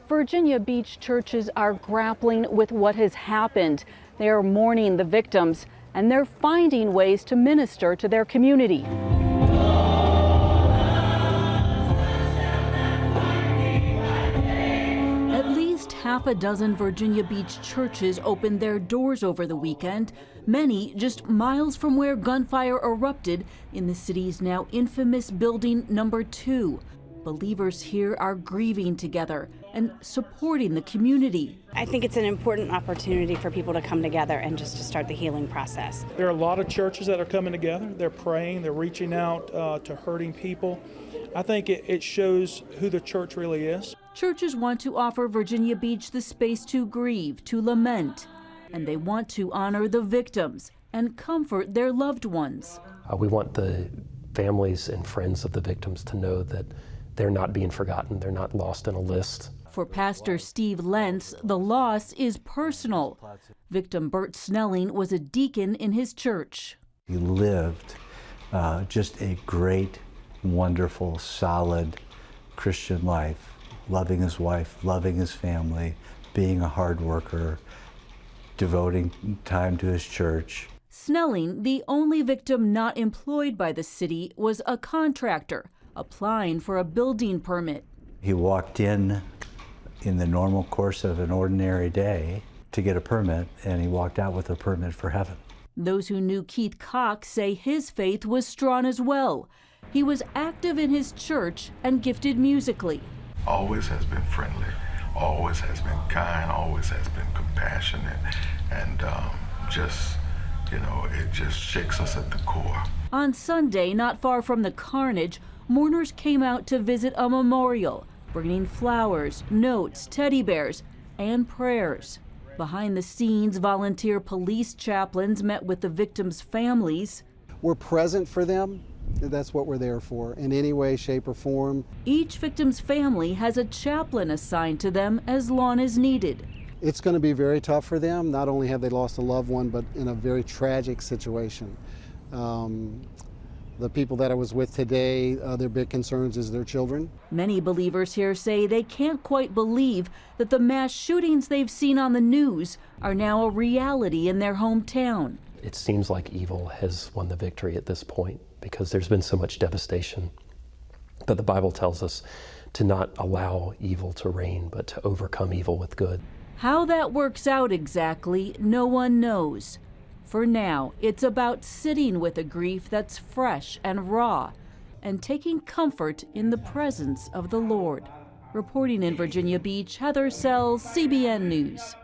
Virginia Beach churches are grappling with what has happened. They are mourning the victims, and they're finding ways to minister to their community. At least half a dozen Virginia Beach churches opened their doors over the weekend, many just miles from where gunfire erupted in the city's now infamous building number 2. Believers here are grieving together and supporting the community. I think it's an important opportunity for people to come together and just to start the healing process. There are a lot of churches that are coming together. They're praying, they're reaching out to hurting people. I think it shows who the church really is. Churches want to offer Virginia Beach the space to grieve, to lament, and they want to honor the victims and comfort their loved ones. We want the families and friends of the victims to know that they're not being forgotten. They're not lost in a list. For Pastor Steve Lentz, the loss is personal. Victim Bert Snelling was a deacon in his church. He lived just a great, wonderful, solid Christian life, loving his wife, loving his family, being a hard worker, devoting time to his church. Snelling, the only victim not employed by the city, was a contractor applying for a building permit. He walked in the normal course of an ordinary day to get a permit, and he walked out with a permit for heaven. Those who knew Keith Cox say his faith was strong as well. He was active in his church and gifted musically. Always has been friendly, always has been kind, always has been compassionate, and just, you know, it just shakes us at the core. On Sunday, not far from the carnage, mourners came out to visit a memorial, bringing flowers, notes, teddy bears, and prayers. Behind the scenes, volunteer police chaplains met with the victims' families. We're present for them. That's what we're there for, in any way, shape, or form. Each victim's family has a chaplain assigned to them as long as needed. It's going to be very tough for them. Not only have they lost a loved one, but in a very tragic situation. The people that I was with today, their big concerns is their children. Many believers here say they can't quite believe that the mass shootings they've seen on the news are now a reality in their hometown. It seems like evil has won the victory at this point because there's been so much devastation. But the Bible tells us to not allow evil to reign, but to overcome evil with good. How that works out exactly, no one knows. For now, it's about sitting with a grief that's fresh and raw and taking comfort in the presence of the Lord. Reporting in Virginia Beach, Heather Sells, CBN News.